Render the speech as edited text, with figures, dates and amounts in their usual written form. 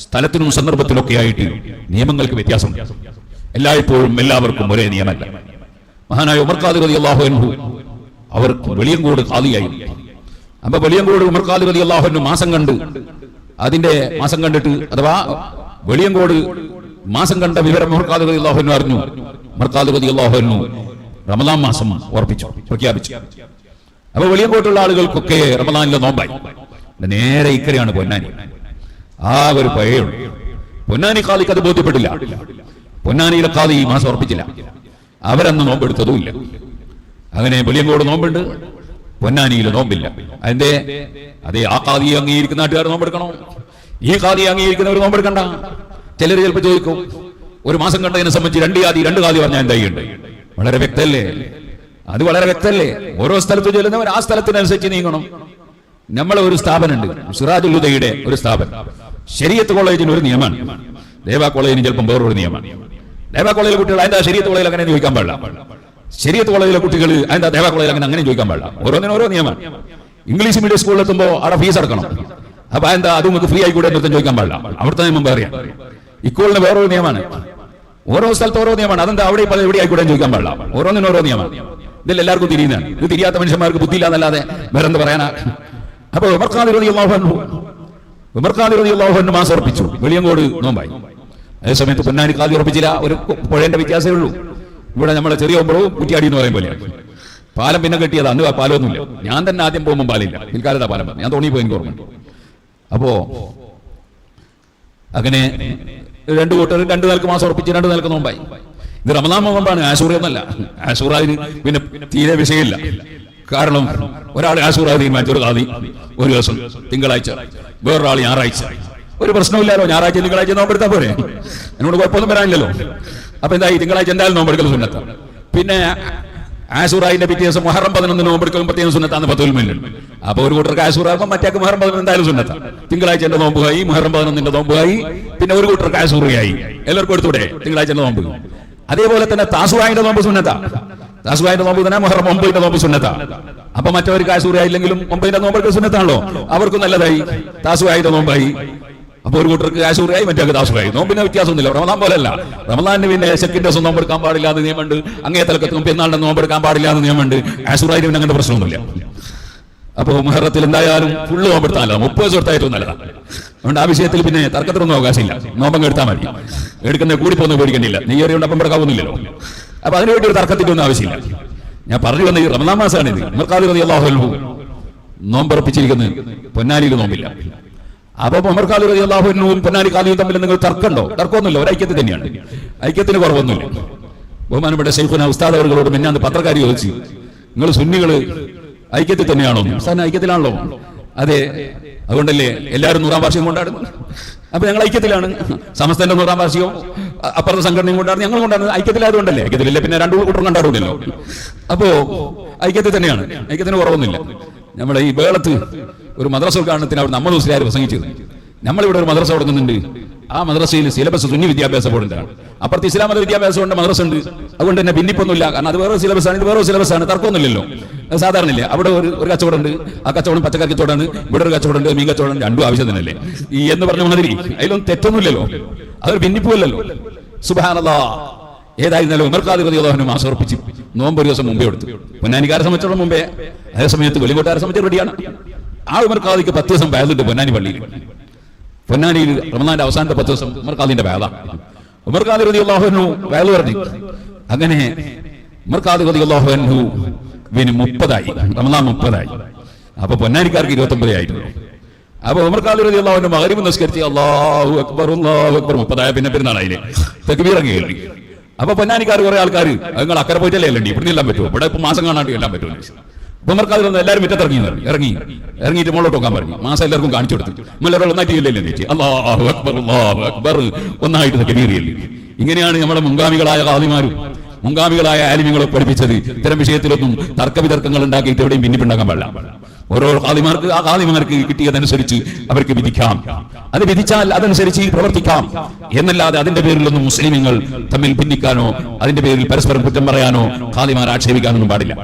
സ്ഥലത്തിനും സന്ദർഭത്തിലൊക്കെ ആയിട്ട് നിയമങ്ങൾക്ക് വ്യത്യാസമുണ്ട്. എല്ലായ്പ്പോഴും എല്ലാവർക്കും ഒരേ നിയമമല്ല. മഹാനായ ഉമർ ഖാദി റളിയല്ലാഹു അൻഹു അവർ വെളിയങ്കോട് ഖാദിയായി. അപ്പൊ വെളിയങ്കോട് ഉമർ ഖാദി റളിയല്ലാഹു അൻഹു മാസം കണ്ടിട്ട് അഥവാ വെളിയങ്കോട് മാസം കണ്ട വിവരം ഉമർ ഖാദി റളിയല്ലാഹു അൻഹു അറിഞ്ഞു. ഉമർ ഖാദി റളിയല്ലാഹു അൻഹു റമദാൻ മാസം പ്രഖ്യാപിച്ചു. അപ്പൊ വെളിയങ്കോട്ടുള്ള ആളുകൾക്കൊക്കെ റമദാനിലെ നോമ്പായി. നേരെ ഇക്കരെയാണ് പൊന്നാനി. ആ ഒരു പഴയുള്ളൂ. പൊന്നാനി ഖാദിക്ക് അത് ബോധ്യപ്പെട്ടില്ല. പൊന്നാനിയിലെ ഖാദി ഈ മാസം ഉറപ്പിച്ചില്ല. അവരന്ന് നോമ്പെടുത്തതുമില്ല. അങ്ങനെ വെളിയങ്കോട് നോമ്പുണ്ട്, പൊന്നാനിയിൽ നോമ്പില്ല. അതിന്റെ അതേ ആ ഖാദി അംഗീകരിക്കുന്ന നാട്ടുകാർ നോമ്പെടുക്കണോ, ഈ ഖാദി അംഗീകരിക്കുന്നവർ നോമ്പെടുക്കണ്ട? ചിലർ ചിലപ്പോൾ ചോദിക്കും, ഒരു മാസം കണ്ടതിനെ സംബന്ധിച്ച് രണ്ട് ഖാദി പറഞ്ഞാൽ എന്തായിട്ടുണ്ട്? വളരെ വ്യക്തമല്ലേ? അത് വളരെ വ്യക്തമല്ലേ? ഓരോ സ്ഥലത്ത് ചെല്ലുന്നവർ ആ സ്ഥലത്തിനനുസരിച്ച് നീങ്ങണം. നമ്മളെ ഒരു സ്ഥാപനമുണ്ട്, സിറാജുൽ ഹുദയുടെ ഒരു സ്ഥാപനം. ശരീഅത്ത് കോളേജിന് ഒരു നിയമമാണ്, ദേവാ കോളേജിന് ചിലപ്പം വേറൊരു നിയമമാണ്. ദേവാ കോളേജിലെ കുട്ടികൾ അതിന്റെ ശരീഅത്ത് കോളേജിൽ അങ്ങനെ ചോദിക്കാൻ പാടില്ല. ശരീഅത്ത് കോളേജിലെ കുട്ടികൾ അതിന്റെ ദേവാ കോളേജിൽ അങ്ങനെ ചോദിക്കാൻ പാടില്ല. ഓരോന്നിനും ഓരോ നിയമമാണ്. ഇംഗ്ലീഷ് മീഡിയം സ്കൂളിൽ എത്തുമ്പോൾ അവിടെ ഫീസ് അടക്കണം. അപ്പൊ എന്താ അത് നിങ്ങൾക്ക് ഫ്രീ ആയിക്കൂടെ എന്നൊന്നും ചോദിക്കാൻ പാടില്ല. അവിടുത്തെ നിയമം പറയാം. ഇക്കോളിന് വേറൊരു നിയമമാണ്. ഓരോ സ്ഥലത്ത് ഓരോ നിയമമാണ്. അതെന്താ അവിടെ എവിടെ ആയിക്കൂടെ ചോദിക്കാൻ പാടില്ല. ഓരോന്നിനും ഓരോ നിയമമാണ്. ഇതിൽ എല്ലാവർക്കും തിരിയുന്നതാണ്. ഇത് തിരിയാത്ത മനുഷ്യന്മാർക്ക് ബുദ്ധിയില്ല എന്നല്ലാതെ വേറെന്ത് പറയാനാ? അപ്പൊ ഉമർ ഖാദി റളിയല്ലാഹു അൻഹു മാസം ഉറപ്പിച്ചു. വെളിയങ്കോട് നോമ്പായി. അതേസമയത്ത് പൊന്നാനി ഖാദി ഉറപ്പിച്ചില്ല. ഒരു പുഴേന്റെ വ്യത്യാസമേ ഉള്ളൂ. ഇവിടെ നമ്മളെ ചെറിയ ഒമ്പളവും കുറ്റിയാടി എന്ന് പറയും പോലെ. പാലം പിന്നെ കെട്ടിയത്, അന്ന് പാലമൊന്നുമില്ല. ഞാൻ തന്നെ ആദ്യം പോകുമ്പോൾ പാലില്ല, പിൽക്കാലത്താ പാലം. ഞാൻ തോണി പോയി, എനിക്ക് ഓർമ്മയുണ്ട്. അപ്പോ അങ്ങനെ രണ്ടു കൂട്ടർ 2 നിലക്ക് മാസം ഉറപ്പിച്ച് 2 നിലക്ക് നോമ്പായി. ഇത് റമദാൻ നോമ്പാണ്, ആശൂറ ഒന്നല്ല. ആശൂറാന് പിന്നെ തീരെ വിഷയമില്ല. കാരണം ഒരാൾ ആശൂറ തീരുമാനിച്ചു, ഒരു ഖാദി ഒരു ദിവസം തിങ്കളാഴ്ച, വേറൊരാൾ ഞായറാഴ്ച. ഒരു പ്രശ്നമില്ലല്ലോ, ഞായറാഴ്ച തിങ്കളാഴ്ച നോമ്പെടുത്താൽ പോരെ, എന്നോട് കുഴപ്പമൊന്നും വരാനില്ലല്ലോ. അപ്പൊ എന്തായി, തിങ്കളാഴ്ച എന്തായാലും നോമ്പെടുക്കൽ സുന്നത്താണ്. പിന്നെ ആശൂറായിന്റെ പിറ്റേ ദിവസം മുഹറം 11 നോമ്പെടുക്കലും പ്രത്യേകം സുന്നത്താന്ന് 10 മില്ലുണ്ട്. അപ്പൊ ഒരു കൂട്ടർക്ക് ആശൂറാകുമ്പോൾ മറ്റേക്ക് മുഹറം 11 എന്തായാലും സുന്നത്താണ്. തിങ്കളാഴ്ച എന്റെ നോമ്പുകായി, മുഹറം 11 നോമ്പുകായി, പിന്നെ ഒരു കൂട്ടർക്ക് ആശൂറയായി. എല്ലാവർക്കും എടുത്തൂടെ തിങ്കളാഴ്ച നോമ്പ്? അതേപോലെ തന്നെ താസുവായിന്റെ നോമ്പ് സുന്നത്താ. താസുവായിന്റെ നോമ്പ് തന്നെ മുഹറം 9 നോമ്പ് സുന്നത്താ. അപ്പൊ മറ്റവർക്ക് ആശൂറയായില്ലെങ്കിലും 9 നോമ്പെടുക്കൽ സുന്നത്താണല്ലോ. അവർക്കും നല്ലതായി, താസുവായിന്റെ നോമ്പായി. അപ്പൊ ഒരു കൂട്ടർക്ക് ആശൂറയായി, മറ്റേ താസുറായി. നോമ്പിന് വ്യത്യാസമൊന്നുമില്ല. റമദാൻ പോലെയല്ല. റമദാനിന് പിന്നെ ശക്കിന്റെ ദിവസം നോമ്പെടുക്കാൻ പാടില്ല എന്ന് നിയമമുണ്ട്. അങ്ങേ തലക്കത്തും പെരുന്നാളിന്റെ നോമ്പെടുക്കാൻ പാടില്ല എന്ന് നിയമമുണ്ട്. ആശൂറായി പിന്നെ അങ്ങനത്തെ പ്രശ്നമൊന്നുമില്ല. അപ്പൊ മുഹറത്തിൽ എന്തായാലും ഫുള്ള് നോമ്പെടുത്താനല്ല, 30 ദിവസം എടുത്തായിട്ടും നല്ലതാണ്. അതുകൊണ്ട് ആ വിഷയത്തിൽ പിന്നെ തർക്കത്തിനൊന്നും അവകാശമില്ല. നോമ്പങ്ങ് എടുത്താൽ മതി. എടുക്കുന്ന കൂടിപ്പോന്ന് പേടിക്കണ്ടില്ല. നെയ്യേറിയുണ്ട് അപ്പം കിടക്കാവുന്നില്ലല്ലോ. അപ്പൊ അതിനുവേണ്ടി ഒരു തർക്കത്തിന്റെ ഒന്നും ആവശ്യമില്ല. ഞാൻ പറഞ്ഞു വന്ന ഈ റമദാൻ മാസമാണ് ഇത്. ഉമർ ഖാദി റളിയല്ലാഹു അൻഹു നോമ്പുറപ്പിച്ചിരിക്കുന്നത്, പൊന്നാനിയിൽ നോമ്പില്ല. അപ്പൊ ഉമർ ഖാദി റളിയല്ലാഹു അൻഹുവും പൊന്നാനി ഖാദിയും തമ്മിൽ നിങ്ങൾ തർക്കമുണ്ടോ? തർക്കമൊന്നുമില്ല, ഒരു ഐക്യത്തിൽ തന്നെയാണ്. ഐക്യത്തിന് കുറവൊന്നുമില്ല. ബഹുമാനപ്പെട്ട ശൈഖുന ഉസ്താദ് അവர்களോട് മിന്നാന്ന് പത്രക്കാരി ചോദിച്ചു, നിങ്ങൾ സുന്നികള് ഐക്യത്തിൽ തന്നെയാണോ? ഉസ്താദ് ഐക്യത്തിലാണല്ലോ. അതെ, അതുകൊണ്ടല്ലേ എല്ലാവരും 100-ാം വാർഷികം കൊണ്ടാടുന്നത്. അപ്പൊ ഞങ്ങൾ ഐക്യത്തിലാണ്. സമസ്തന്റെ 100-ാം വാർഷികവും അപ്പുറത്തെ സംഘടനയും കൊണ്ടാണ്, ഞങ്ങൾ കൊണ്ടാടുന്നത്. ഐക്യത്തിലായതുകൊണ്ടല്ലേ? ഐക്യത്തിലില്ല പിന്നെ 2 കൂട്ടരും കൊണ്ടാടുന്നില്ലല്ലോ. അപ്പോ ഐക്യത്തിൽ തന്നെയാണ്, ഐക്യത്തിന് കുറവൊന്നുമില്ല. നമ്മുടെ ഈ വേളത്ത് ഒരു മദ്രസ ഉദ്ഘാടനത്തിന് അവിടെ നമ്മൾ മുസ്ലിയാർ പ്രസംഗിച്ചത്. നമ്മളിവിടെ ഒരു മദ്രസ തുടങ്ങുന്നുണ്ട്. ആ മദ്രസയിൽ സിലബസ് സുന്നി വിദ്യാഭ്യാസ ബോർഡിന്റെയാണ്. അപ്പുറത്ത് ഇസ്ലാം മത വിദ്യാഭ്യാസമുണ്ട്, മദ്രസ ഉണ്ട്. അതുകൊണ്ട് തന്നെ ഭിന്നിപ്പൊന്നുമില്ല. കാരണം അത് വേറെ സിലബസാണ്, ഇത് വേറെ സിലബസാണ്. തർക്കമൊന്നുമില്ലല്ലോ. സാധാരണ ഇല്ലേ, അവിടെ ഒരു കച്ചവടമുണ്ട്. ആ കച്ചവടം പച്ചക്കറി കച്ചവടമാണ്, ഇവിടെ ഒരു കച്ചവടമുണ്ട്, മീൻ കച്ചവടം. രണ്ടും ആവശ്യം തന്നെയല്ലേ ഈ എന്ന് പറഞ്ഞ മാതിരി. അതിലൊന്നും തെറ്റൊന്നുമില്ലല്ലോ, അതൊരു ഭിന്നിപ്പുമല്ലല്ലോ. സുബ്ഹാനല്ലാഹ്. ഏതായിരുന്നാലും ഉമർ ഖാദി റളിയല്ലാഹു അൻഹു മാസം ഉറപ്പിച്ചു. നോമ്പ് ഒരു ദിവസം മുമ്പേ എടുത്തു. പൊന്നാനിക്കാരെ സംബന്ധിച്ചോളം മുമ്പേ. അതേ സമയത്ത് വെളികോട്ടുകാരെ സംബന്ധിച്ച് റെഡിയാണ്. ആ ഉമർ ഖാദിക്ക് 10 ദിവസം ബാലുണ്ട് പൊന്നാനി പള്ളിയിൽ. പൊന്നാനിയിൽ റമദാന്റെ അവസാനത്തെ 10 ദിവസം ഉമർ ഖാദിന്റെ ബാല. ഉമർ ഖാദി റളിയല്ലാഹു അൻഹു ബാല് പറഞ്ഞു. അങ്ങനെ ഉമർ ഖാദി റളിയല്ലാഹു അൻഹു പിന്നെ 30 റമദാൻ 30. അപ്പൊ പൊന്നാനിക്കാർക്ക് 29 ആയിരുന്നു. അപ്പൊ ഉമർ ഖാദി റളിയല്ലാഹു അൻഹു മഗ്രിബ് നിസ്കരിച്ച് അല്ലാഹു അക്ബർ 30 പിന്നെ പെരുന്നാളായില്ലേ, തക്ബീർ അങ്ങ് കേൾവി. അപ്പൊ പൊന്നാനിക്കാർ കുറെ ആൾക്കാർ, നിങ്ങൾ അക്കരെ പോയിട്ടല്ലേ അല്ലേ ഇവിടെ എല്ലാം പറ്റുമോ? ഇവിടെ ഇപ്പൊ മാസം കാണാണ്ട് എല്ലാം പറ്റുമോ? ഉമർ ഖാദി എല്ലാവരും ഇറങ്ങിയിട്ട് മുകളിലോട്ട് നോക്കാൻ പറഞ്ഞു. മാസം എല്ലാവർക്കും കാണിച്ചു കൊടുത്തു. എല്ലാവരും ഒന്നായിട്ടില്ലേ ചേച്ചി, അല്ലാഹു അക്ബർ ഒന്നായിട്ട് തക്ബീറിയല്ലേ. ഇങ്ങനെയാണ് നമ്മുടെ മുൻഗാമികളായ ഖാദിമാരും മുൻഗാമികളായ ആലിമ്യങ്ങളെ പഠിപ്പിച്ചത്. ഇത്തരം വിഷയത്തിലൊന്നും തർക്കവിതർക്കങ്ങൾ ഉണ്ടാക്കിയിട്ട് എവിടെയും ഭിന്നിപ്പുണ്ടാക്കാൻ പാടില്ല. ഓരോ ഖാദിമാർക്ക് കിട്ടിയതനുസരിച്ച് അവർക്ക് വിധിക്കാം. അത് വിധിച്ചാൽ അതനുസരിച്ച് പ്രവർത്തിക്കാം എന്നല്ലാതെ അതിന്റെ പേരിലൊന്നും മുസ്ലിമീങ്ങൾ തമ്മിൽ ഭിന്നിക്കാനോ അതിന്റെ പേരിൽ പരസ്പരം കുറ്റം പറയാനോ ഖാദിമാർ ആക്ഷേപിക്കാനൊന്നും പാടില്ല.